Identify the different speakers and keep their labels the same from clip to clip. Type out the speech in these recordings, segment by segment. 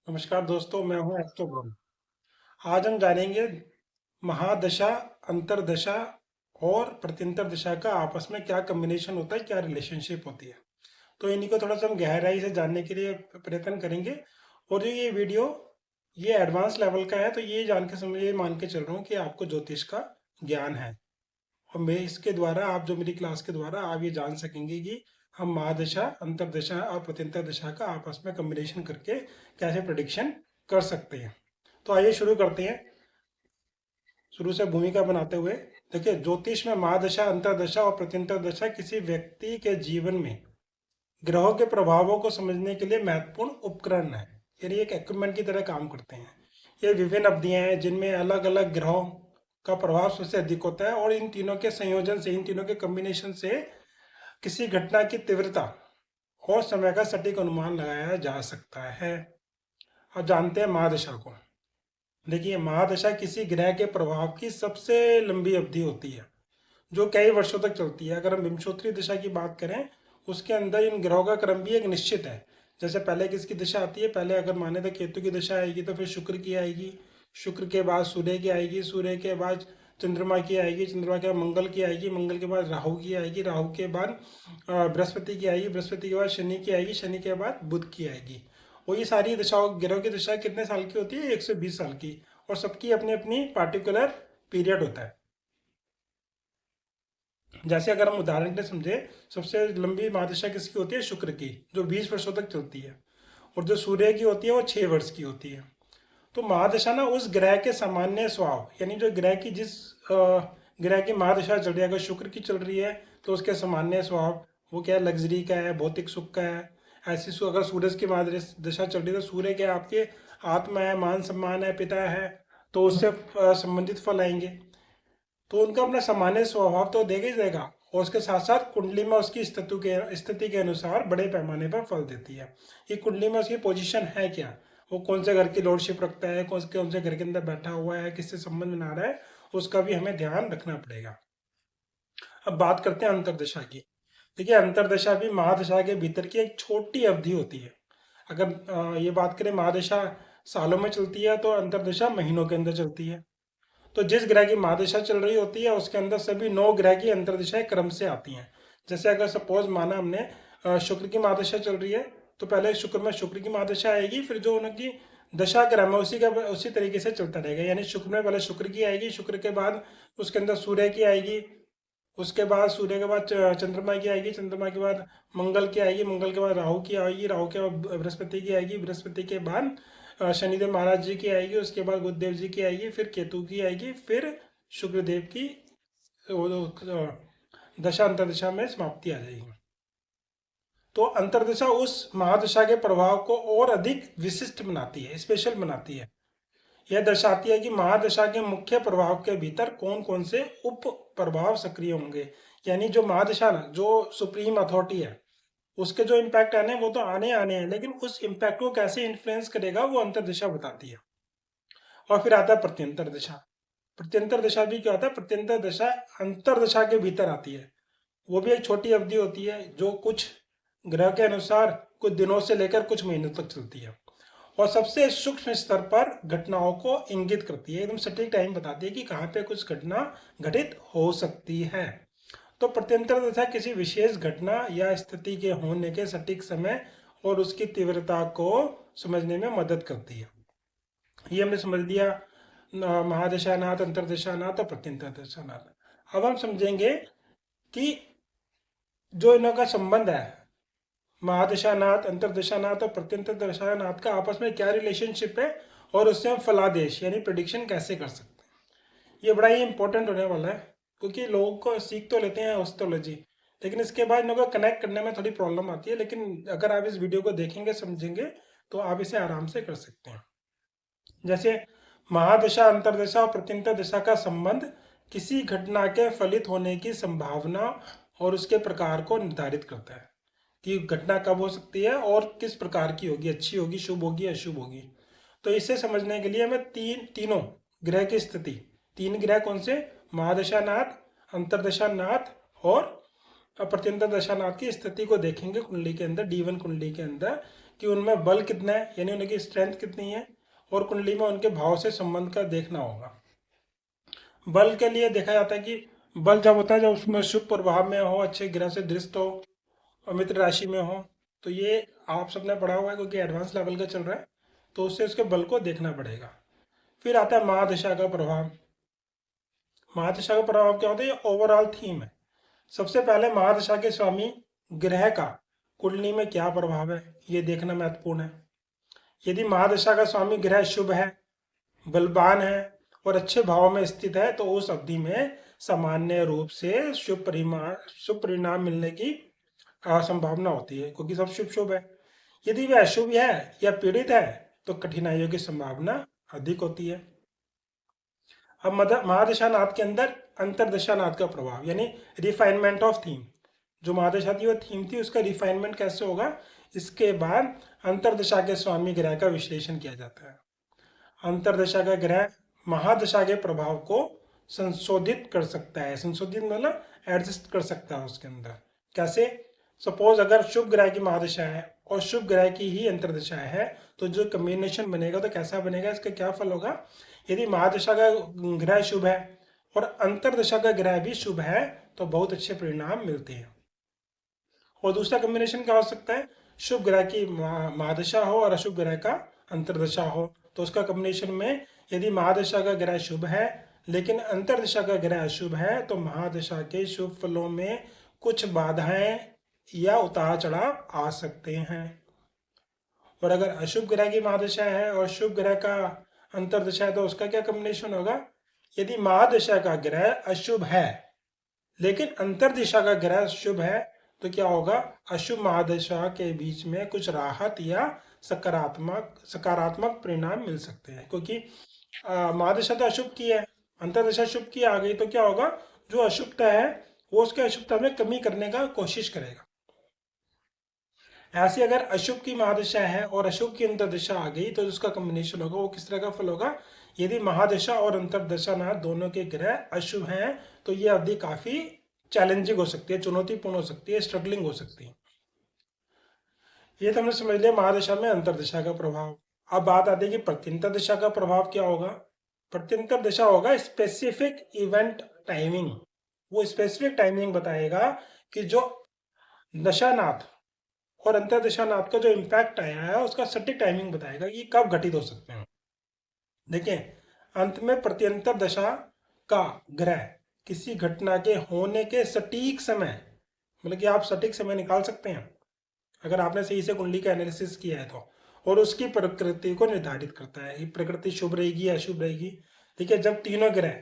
Speaker 1: नमस्कार दोस्तों, मैं हूं एक्टोब्रम। आज हम जानेंगे महादशा, अंतरदशा और प्रत्यंतर दशा का आपस में क्या कॉम्बिनेशन होता है, क्या रिलेशनशिप होती है। तो इन्हीं को थोड़ा सा हम गहराई से जानने के लिए प्रयत्न करेंगे। और जो ये वीडियो ये एडवांस लेवल का है, तो ये जान के समझ ये मान के चल रहा हूँ कि आपको ज्योतिष का ज्ञान है। और मैं इसके द्वारा आप जो मेरी क्लास के द्वारा आप ये जान सकेंगे कि हम महादशा, अंतरदशा और प्रत्यंतर दशा का आपस में कॉम्बिनेशन करके कैसे प्रिडिक्शन कर सकते हैं। तो आइए शुरू करते हैं, शुरू से भूमिका बनाते हुए। देखिए, ज्योतिष में महादशा, अंतरदशा और प्रत्यंतर दशा किसी व्यक्ति के जीवन में ग्रहों के प्रभावों को समझने के लिए महत्वपूर्ण उपकरण है, यानी एक इक्विपमेंट की तरह काम करते हैं। ये विभिन्न अवधियां हैं जिनमें अलग अलग ग्रहों का प्रभाव सबसे अधिक होता है, और इन तीनों के संयोजन से, इन तीनों के कॉम्बिनेशन से किसी घटना की तीव्रता और समय का सटीक अनुमान लगाया जा सकता है। अब जानते हैं महादशा को। देखिए, महादशा किसी ग्रह के प्रभाव की सबसे लंबी अवधि होती है जो कई वर्षों तक चलती है। अगर हम विंशोत्तरी दशा की बात करें, उसके अंदर इन ग्रहों का क्रम भी एक निश्चित है। जैसे पहले किसकी दशा आती है, पहले अगर माने तो केतु की दशा आएगी, तो फिर शुक्र की आएगी, शुक्र के बाद सूर्य की आएगी, सूर्य के बाद चंद्रमा की आएगी, चंद्रमा के बाद मंगल की आएगी, मंगल के बाद राहु की आएगी, राहु के बाद बृहस्पति की आएगी, बृहस्पति के बाद शनि की आएगी, शनि के बाद बुध की आएगी। और ये सारी दशाओं, ग्रहों की दशा कितने साल की होती है? 120 साल की। और सबकी अपनी अपनी पार्टिकुलर पीरियड होता है। जैसे अगर हम उदाहरण के लिए समझे, सबसे लंबी महादशा किसकी होती है? शुक्र की, जो 20 वर्षों तक चलती है। और जो सूर्य की होती है वो 6 वर्ष की होती है। तो महादशा ना उस ग्रह के सामान्य स्वभाव, यानी जो ग्रह की जिस ग्रह की महादशा चल रही है, अगर शुक्र की चल रही है तो उसके सामान्य स्वभाव वो क्या है? लग्जरी का है, भौतिक सुख का है। ऐसी अगर सूरज की महादशा चल रही है, तो सूर्य क्या है? आपके आत्मा है, मान सम्मान है, पिता है, तो उससे संबंधित फल आएंगे। तो उनका अपना सामान्य स्वभाव तो देगा ही देगा, और उसके साथ साथ कुंडली में उसकी स्थिति के अनुसार बड़े पैमाने पर फल देती है। ये कुंडली में उसकी पोजीशन है क्या, वो कौन से घर की लॉर्डशिप रखता है, कौन से घर के अंदर बैठा हुआ है, किससे संबंध बना रहा है, उसका भी हमें ध्यान रखना पड़ेगा। अब बात करते हैं अंतरदशा की। देखिए, अंतरदशा भी महादशा के भीतर की एक छोटी अवधि होती है। अगर ये बात करें महादशा सालों में चलती है, तो अंतरदशा महीनों के अंदर चलती है। तो जिस ग्रह की महादशा चल रही होती है उसके अंदर सभी 9 ग्रह की अंतर्दशाएं क्रम से आती हैं। जैसे अगर सपोज माना हमने शुक्र की महादशा चल रही है, तो पहले शुक्र में शुक्र की महादशा आएगी, फिर जो उनकी दशा क्रम है उसी तरीके से चलता रहेगा। यानी शुक्र में पहले शुक्र की आएगी, शुक्र के बाद उसके अंदर सूर्य की आएगी, उसके बाद सूर्य के बाद चंद्रमा की आएगी, चंद्रमा के बाद मंगल की आएगी, मंगल के बाद राहु की आएगी, राहु के बाद बृहस्पति की आएगी, बृहस्पति के बाद शनिदेव महाराज जी की आएगी, उसके बाद बुधदेव जी की आएगी, फिर केतु की आएगी, फिर शुक्रदेव की दशा अंतरदशा में समाप्ति आ जाएगी। तो अंतरदशा उस महादशा के प्रभाव को और अधिक विशिष्ट बनाती है, स्पेशल बनाती है। यह दर्शाती है कि महादशा के मुख्य प्रभाव के भीतर कौन कौन से उप प्रभाव सक्रिय होंगे। यानी जो महादशा ना, जो सुप्रीम अथॉरिटी है, उसके जो इम्पैक्ट आने हैं वो तो आने आने हैं, लेकिन उस इम्पैक्ट को कैसे इन्फ्लुएंस करेगा वो अंतरदशा बताती है। और फिर आता है प्रत्यंतर दशा। प्रत्यंतर दशा भी क्या होता है? प्रत्यंतर दशा अंतरदशा के भीतर आती है। वो भी एक छोटी अवधि होती है जो कुछ ग्रह के अनुसार कुछ दिनों से लेकर कुछ महीनों तक चलती है, और सबसे सूक्ष्म स्तर पर घटनाओं को इंगित करती है। एकदम सटीक टाइम बताती है कि कहाँ पे कुछ घटना घटित हो सकती है। तो प्रत्यंतर दशा किसी विशेष घटना या स्थिति के होने के सटीक समय और उसकी तीव्रता को समझने में मदद करती है। ये हमने समझ लिया महादशानाथ, अंतरदशानाथ और प्रत्यंतर दशानाथ। अब हम समझेंगे कि जो इनका संबंध है, महादशानाथ, अंतरदशानाथ और प्रत्यंतर दशानाथ का आपस में क्या रिलेशनशिप है, और उससे हम फलादेश यानी प्रिडिक्शन कैसे कर सकते हैं, ये बड़ा ही इंपॉर्टेंट होने वाला है। क्योंकि लोगों को सीख तो लेते हैं एस्ट्रोलॉजी, लेकिन इसके बाद इनको कनेक्ट करने में थोड़ी प्रॉब्लम आती है। लेकिन अगर आप इस वीडियो को देखेंगे, समझेंगे, तो आप इसे आराम से कर सकते हैं। जैसे महादशा, अंतरदशा और प्रत्यंतर दशा का संबंध किसी घटना के फलित होने की संभावना और उसके प्रकार को निर्धारित करता है कि घटना कब हो सकती है और किस प्रकार की होगी, अच्छी होगी, शुभ होगी, अशुभ होगी। तो इसे समझने के लिए हमें तीनों ग्रह की स्थिति, 3 ग्रह कौन से? महादशानाथ, अंतरदशानाथ और प्रत्यंतर दशानाथ की स्थिति को देखेंगे कुंडली के अंदर, D1 कुंडली के अंदर, कि उनमें बल कितना है, यानी उनकी स्ट्रेंथ कितनी है, और कुंडली में उनके भाव से संबंध का देखना होगा। बल के लिए देखा जाता है कि बल जब होता है जब उसमें शुभ प्रभाव में हो, अच्छे ग्रह से दृष्ट हो और मित्र राशि में हो, तो ये आप सबने पढ़ा हुआ है क्योंकि एडवांस लेवल का चल रहा है, तो उससे उसके बल को देखना पड़ेगा। फिर आता है महादशा का प्रभाव। महादशा का प्रभाव क्या होता है, ये ओवरऑल थीम है। सबसे पहले महादशा के स्वामी ग्रह का कुंडली में क्या प्रभाव है, ये देखना महत्वपूर्ण है। यदि महादशा का स्वामी ग्रह शुभ है, बलवान है और अच्छे भाव में स्थित है, तो उस अवधि में सामान्य रूप से शुभ परिणाम मिलने की संभावना होती है, क्योंकि सब शुभ शुभ है। यदि वह अशुभ है या पीड़ित है, तो कठिनाइयों की संभावना अधिक होती है। अब महादशानाथ के अंदर अंतरदशानाथ का प्रभाव, यानी रिफाइनमेंट ऑफ थीम। जो महादशा थी वो थीम थी, उसका रिफाइनमेंट कैसे होगा, इसके बाद अंतरदशा के स्वामी ग्रह का विश्लेषण किया जाता है। अंतरदशा का ग्रह महादशा के प्रभाव को संशोधित कर सकता है। संशोधित मतलब एडजस्ट कर सकता है उसके अंदर। कैसे? सपोज अगर शुभ ग्रह की महादशा है और शुभ ग्रह की ही अंतरदशा है, तो जो कम्बिनेशन बनेगा तो कैसा बनेगा, इसका क्या फल होगा। यदि महादशा का ग्रह शुभ है और अंतरदशा का ग्रह भी शुभ है, तो बहुत अच्छे परिणाम मिलते हैं। और दूसरा कम्बिनेशन क्या हो सकता है, शुभ ग्रह की महादशा हो और अशुभ ग्रह का अंतरदशा हो, तो उसका कम्बिनेशन में यदि महादशा का ग्रह शुभ है लेकिन अंतरदशा का ग्रह अशुभ है, तो महादशा के शुभ फलों में कुछ बाधाएं या उतार चढ़ाव आ सकते हैं। और अगर अशुभ ग्रह की महादशा है और शुभ ग्रह का अंतरदशा है, तो उसका क्या कम्बिनेशन होगा। यदि महादशा का ग्रह अशुभ है लेकिन अंतरदिशा का ग्रह शुभ है, तो क्या होगा, अशुभ महादशा के बीच में कुछ राहत या सकारात्मक परिणाम मिल सकते हैं। क्योंकि महादशा तो अशुभ की है, अंतरदशा शुभ की आ गई, तो क्या होगा, जो अशुभता है वो उसके अशुभता में कमी करने का कोशिश करेगा। ऐसे अगर अशुभ की महादशा है और अशुभ की अंतरदशा आ गई, तो उसका कॉम्बिनेशन होगा वो किस तरह का फल होगा। यदि महादशा और अंतरदशा ना दोनों के ग्रह अशुभ हैं, तो ये अवधि काफी चैलेंजिंग हो सकती है, चुनौतीपूर्ण हो सकती है, स्ट्रगलिंग हो सकती है। ये तो हमने समझ लिया महादशा में अंतरदशा का प्रभाव। अब बात आती है कि प्रत्यंतर दशा का प्रभाव क्या होगा। प्रत्यंतर दशा होगा स्पेसिफिक इवेंट टाइमिंग। वो स्पेसिफिक टाइमिंग बताएगा कि जो दशानाथ और अंतरदशानाथ का जो इम्पैक्ट आया है उसका सटीक टाइमिंग बताएगा कि कब घटित हो सकते हैं। देखिए, अंत में प्रत्यंतर दशा का ग्रह किसी घटना के होने के सटीक समय, मतलब कि आप सटीक समय निकाल सकते हैं अगर आपने सही से कुंडली का एनालिसिस किया है तो, और उसकी प्रकृति को निर्धारित करता है, प्रकृति शुभ रहेगी या अशुभ रहेगी। देखिए, जब तीनों ग्रह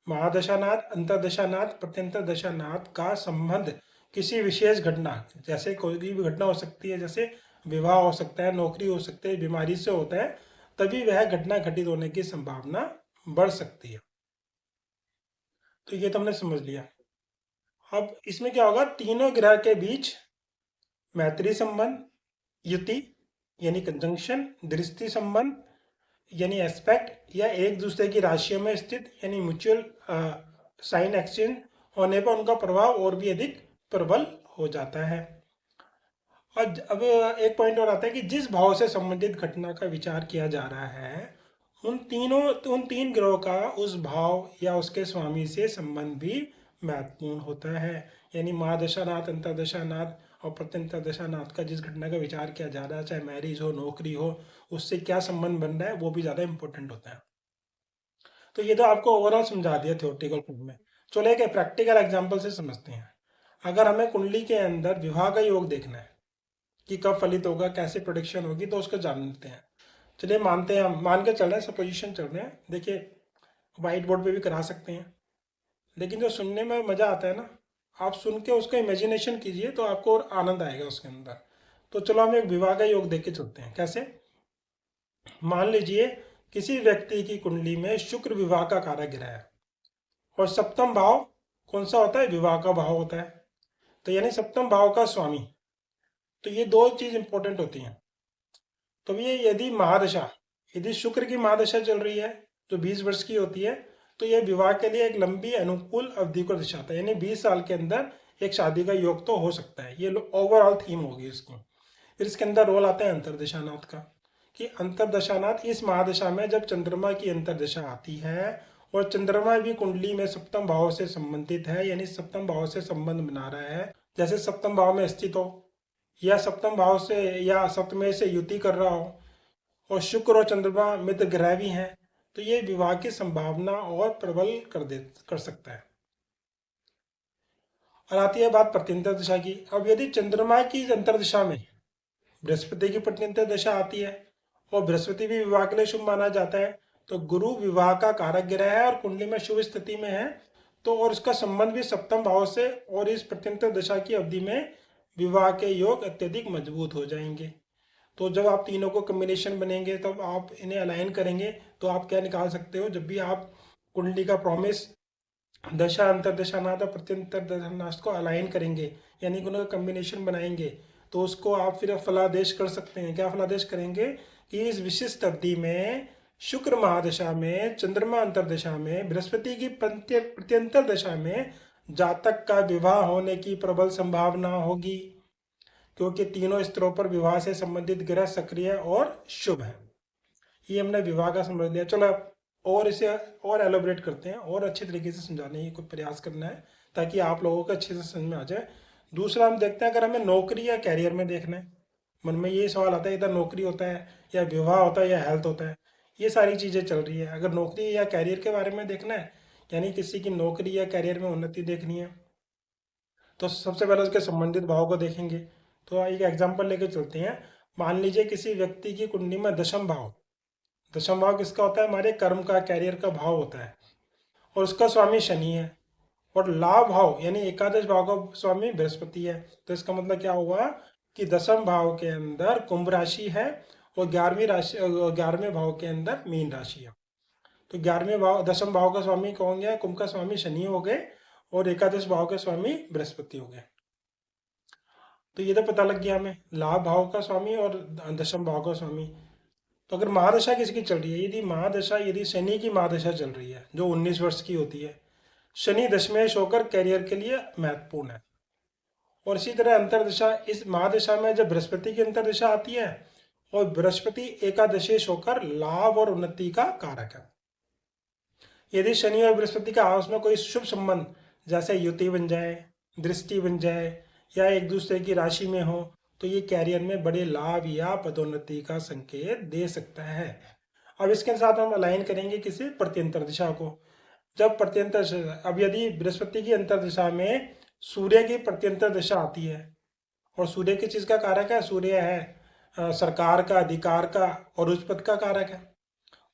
Speaker 1: महादशानाथ, अंतरदशानाथ, प्रत्यंतर दशानाथ का संबंध किसी विशेष घटना, जैसे कोई भी घटना हो सकती है, जैसे विवाह हो सकता है, नौकरी हो सकती है, बीमारी से होता है, तभी वह घटना घटित होने की संभावना बढ़ सकती है। तो ये तो हमने समझ लिया। अब इसमें क्या होगा, तीनों ग्रह के बीच मैत्री संबंध, युति यानी कंजंक्शन, दृष्टि संबंध यानी एस्पेक्ट, या एक दूसरे की राशियों में स्थित यानी म्यूचुअल साइन एक्सचेंज होने पर उनका प्रभाव और भी अधिक प्रबल हो जाता है। और अब एक पॉइंट और आता है कि जिस भाव से संबंधित घटना का विचार किया जा रहा है, उन तीन ग्रहों का उस भाव या उसके स्वामी से संबंध भी महत्वपूर्ण होता है। यानी महादशानाथ, अंतरदशानाथ और प्रत्यंतर दशानाथ का जिस घटना का विचार किया जा रहा है, चाहे मैरिज हो, नौकरी हो, उससे क्या संबंध बन रहा है, वो भी ज्यादा इंपॉर्टेंट होता है। तो ये तो आपको ओवरऑल समझा दिया थियोरेटिकल फॉर्म में। चलो एक प्रैक्टिकल एग्जाम्पल से समझते हैं। अगर हमें कुंडली के अंदर विवाह का योग देखना है कि कब फलित होगा, कैसे प्रोडिक्शन होगी, तो उसको जान लेते हैं। चलिए मानते हैं, हम मान के चल रहे हैं, सपोजिशन चल रहे हैं। देखिए, व्हाइट बोर्ड पे भी करा सकते हैं, लेकिन जो सुनने में मजा आता है ना, आप सुन के उसका इमेजिनेशन कीजिए तो आपको और आनंद आएगा उसके अंदर। तो चलो हम एक विवाह का योग देख के चलते हैं। कैसे? मान लीजिए किसी व्यक्ति की कुंडली में शुक्र विवाह का कारक ग्रह है और सप्तम भाव कौन सा होता है, विवाह का भाव होता है, तो यानी सप्तम भाव का स्वामी। तो ये दो चीज इंपॉर्टेंट होती हैं। तो ये यदि महादशा, यदि शुक्र की महादशा चल रही है जो 20 वर्ष की होती है, तो यह विवाह के लिए एक लंबी अनुकूल अवधि को दर्शाता है, यानी 20 साल के अंदर एक शादी का योग तो हो सकता है। ये ओवरऑल थीम होगी इसकी। फिर इसके अंदर रोल आता है अंतर्दशानाथ का, कि अंतर्दशानाथ इस महादशा में जब चंद्रमा की अंतर्दशा आती है और चंद्रमा भी कुंडली में सप्तम भाव से संबंधित है, यानी सप्तम भाव से संबंध बना रहा है, जैसे सप्तम भाव में स्थित हो या सप्तम भाव से या सप्तमे से युति कर रहा हो, और शुक्र और चंद्रमा मित्र ग्रह भी हैं, तो ये विवाह की संभावना और प्रबल कर सकता है। और आती है बात प्रत्यंतर दशा की। अब यदि चंद्रमा की अंतर्दशा में बृहस्पति की प्रत्यंतर दशा आती है और बृहस्पति भी विवाह के लिए शुभ माना जाता है, तो गुरु विवाह का कारक ग्रह है और कुंडली में शुभ स्थिति में है, तो और उसका संबंध भी सप्तम भाव से, और इस प्रत्यंतर दशा की अवधि में विवाह के योग अत्यधिक मजबूत हो जाएंगे। तो जब आप तीनों को कम्बिनेशन बनेंगे तब आप इन्हें अलाइन करेंगे, तो आप क्या निकाल सकते हो, जब भी आप कुंडली का प्रॉमिस दशा अंतरदशानाथ और प्रत्यंतर दशानाथ को अलाइन करेंगे, यानी कि उनका कम्बिनेशन बनाएंगे, तो उसको आप फिर फलादेश कर सकते हैं। क्या फलादेश करेंगे कि इस विशिष्ट अवधि में शुक्र महादशा में, चंद्रमा अंतरदशा में, बृहस्पति की प्रत्यंतर दशा में जातक का विवाह होने की प्रबल संभावना होगी, क्योंकि तीनों स्तरों पर विवाह से संबंधित ग्रह सक्रिय और शुभ है। ये हमने विवाह का समझ लिया। चलो अब और इसे और एलोबरेट करते हैं और अच्छे तरीके से समझाने की प्रयास करना है, ताकि आप लोगों को अच्छे से समझ में आ जाए। दूसरा हम देखते हैं, अगर हमें नौकरी या कैरियर में देखना है, मन में ये सवाल आता है इधर नौकरी होता है या विवाह होता है या हेल्थ होता है, ये सारी चीज़ें चल रही है। अगर नौकरी या कैरियर के बारे में देखना है, यानी किसी की नौकरी या कैरियर में उन्नति देखनी है, तो सबसे पहले उसके संबंधित भाव को देखेंगे। तो एक एग्जाम्पल लेके चलते हैं। मान लीजिए किसी व्यक्ति की कुंडली में दशम भाव, दशम भाव किसका होता है, हमारे कर्म का, कैरियर का भाव होता है, और उसका स्वामी शनि है, और लाभ भाव यानी एकादश भाव का स्वामी बृहस्पति है। तो इसका मतलब क्या हुआ कि दशम भाव के अंदर कुंभ राशि है और 11वें भाव के अंदर मीन राशि है। तो 11वें भाव, दशम भाव का स्वामी कौन गया, कुंभ का स्वामी शनि हो गए और एकादश भाव के स्वामी बृहस्पति हो गए। तो ये तो पता लग गया हमें, लाभ भाव का स्वामी और दशम भाव का स्वामी। तो अगर महादशा किसकी चल रही है, यदि शनि की महादशा चल रही है जो 19 वर्ष की होती है, शनि दशमेश होकर कैरियर के लिए महत्वपूर्ण है। और इसी तरह अंतरदशा, इस महादशा में जब बृहस्पति की अंतरदशा आती है और बृहस्पति एकादशेश होकर लाभ और उन्नति का कारक है। यदि शनि और बृहस्पति का आपस में कोई शुभ संबंध, जैसे युति बन जाए, दृष्टि बन जाए, या एक दूसरे की राशि में हो, तो ये कैरियर में बड़े लाभ या पदोन्नति का संकेत दे सकता है। अब इसके साथ हम अलाइन करेंगे किसी प्रत्यंतर दिशा को। जब प्रत्यंतर, अब यदि बृहस्पति की अंतरदिशा में सूर्य की प्रत्यंतर दिशा आती है, और सूर्य किस चीज का कारक है, सूर्य है सरकार का, अधिकार का और उच्च पद का कारक है।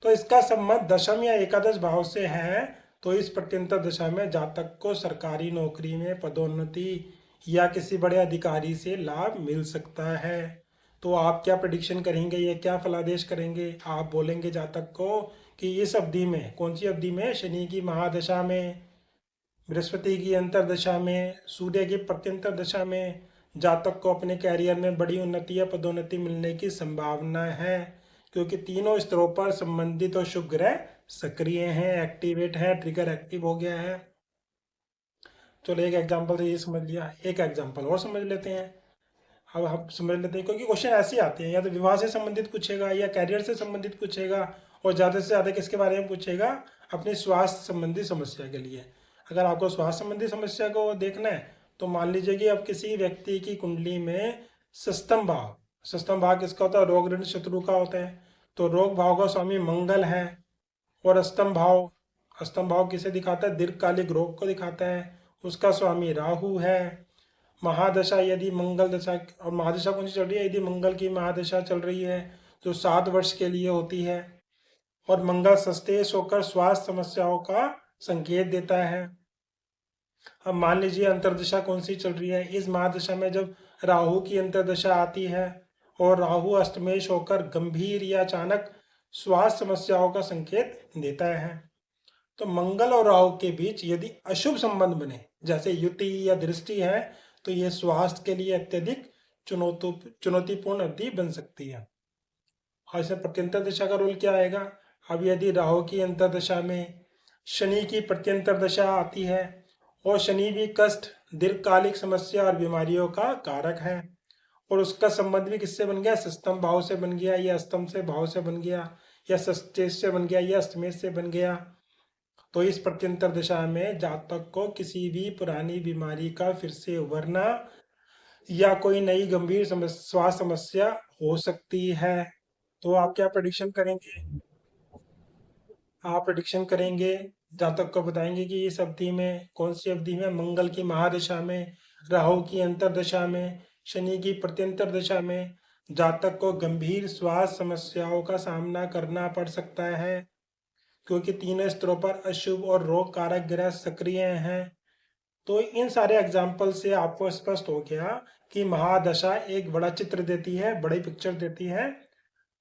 Speaker 1: तो इसका संबंध दशम या एकादश भाव से है, तो इस प्रत्यंतर दशा में जातक को सरकारी नौकरी में पदोन्नति या किसी बड़े अधिकारी से लाभ मिल सकता है। तो आप क्या प्रेडिक्शन करेंगे, ये क्या फलादेश करेंगे, आप बोलेंगे जातक को कि इस अवधि में, कौन सी अवधि में, शनि की महादशा में, बृहस्पति की अंतरदशा में, सूर्य की प्रत्यंतर दशा में जातक को अपने कैरियर में बड़ी उन्नति या पदोन्नति मिलने की संभावना है, क्योंकि तीनों स्तरों पर संबंधित और शुभ ग्रह सक्रिय हैं, एक्टिवेट है, ट्रिगर एक्टिव हो गया है। चलो एक एग्जांपल से ये समझ लिया, एक एग्जांपल और समझ लेते हैं। अब हम समझ लेते हैं, क्योंकि क्वेश्चन ऐसे आते हैं, या तो विवाह से संबंधित पूछेगा या कैरियर से संबंधित पूछेगा, और ज़्यादा से ज़्यादा किसके बारे में पूछेगा, अपनी स्वास्थ्य संबंधी समस्या के लिए। अगर आपको स्वास्थ्य संबंधी समस्या को देखना है, तो मान लीजिए कि अब किसी व्यक्ति की कुंडली में सप्तम भाव, सप्तम भाव किसका होता है, रोग ऋण शत्रु का होता है, तो रोग भाव का स्वामी मंगल है, और अष्टम भाव किसे दिखाता है, दीर्घकालिक रोग को दिखाता है, उसका स्वामी राहु है। महादशा यदि मंगल दशा, और महादशा कौन सी चल रही है, यदि मंगल की महादशा चल रही है जो 7 वर्ष के लिए होती है, और मंगल सस्तेश होकर स्वास्थ्य समस्याओं का संकेत देता है। अब मान लीजिए अंतरदशा कौन सी चल रही है, इस महादशा में जब राहु की अंतरदशा आती है और राहु अष्टमेश होकर गंभीर या अचानक स्वास्थ्य समस्याओं का संकेत देता है। तो मंगल और राहु के बीच यदि अशुभ संबंध बने, जैसे युति या दृष्टि है, तो यह स्वास्थ्य के लिए अत्यधिक चुनौतीपूर्ण अवधि बन सकती है। और इसमें प्रत्यंतर दशा का रोल क्या आएगा, अब यदि राहु की अंतरदशा में शनि की प्रत्यंतर दशा आती है, और शनि भी कष्ट, दीर्घकालिक समस्या और बीमारियों का कारक है, और उसका संबंध भी किससे बन गया, षष्ठम भाव से बन गया, या अष्टम से भाव से बन गया, या षष्ठेश से बन गया, या अष्टमेश से बन गया। तो इस प्रत्यंतर दशा में जातक को किसी भी पुरानी बीमारी का फिर से उभरना या कोई नई गंभीर स्वास्थ्य समस्या हो सकती है। तो आप क्या प्रेडिक्शन करेंगे? आप प्रेडिक्शन करेंगे, जातक को बताएंगे कि इस अवधि में, कौन सी अवधि में, मंगल की महादशा में, राहु की अंतरदशा में, शनि की प्रत्यंतर दशा में जातक को गंभीर स्वास्थ्य समस्याओं का सामना करना पड़ सकता है, क्योंकि तीनों स्तरों पर अशुभ और रोग कारक ग्रह सक्रिय हैं। तो इन सारे एग्जाम्पल से आपको स्पष्ट हो गया कि महादशा एक बड़ा चित्र देती है, बड़ी पिक्चर देती है,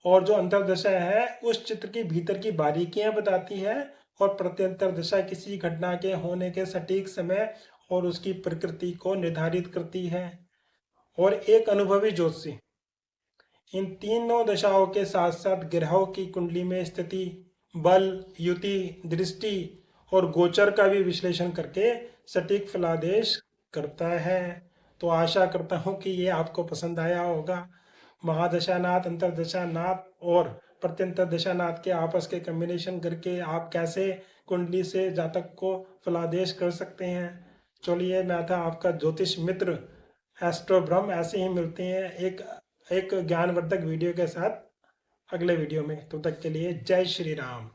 Speaker 1: और जो अंतर्दशा है उस चित्र की भीतर की बारीकियां बताती है, और प्रत्यंतर दशा किसी घटना के होने के सटीक समय और उसकी प्रकृति को निर्धारित करती है। और एक अनुभवी ज्योतिषी इन तीनों दशाओं के साथ साथ ग्रहों की कुंडली में स्थिति, बल, युति, दृष्टि और गोचर का भी विश्लेषण करके सटीक फलादेश करता है। तो आशा करता हूँ कि ये आपको पसंद आया होगा। महादशानाथ, अंतरदशानाथ और प्रत्यंतर दशानाथ के आपस के कम्बिनेशन करके आप कैसे कुंडली से जातक को फलादेश कर सकते हैं। चलिए, मैं था आपका ज्योतिष मित्र एस्ट्रो ब्रह्म। ऐसे ही मिलते हैं एक ज्ञानवर्धक वीडियो के साथ अगले वीडियो में। तब तक के लिए जय श्री राम।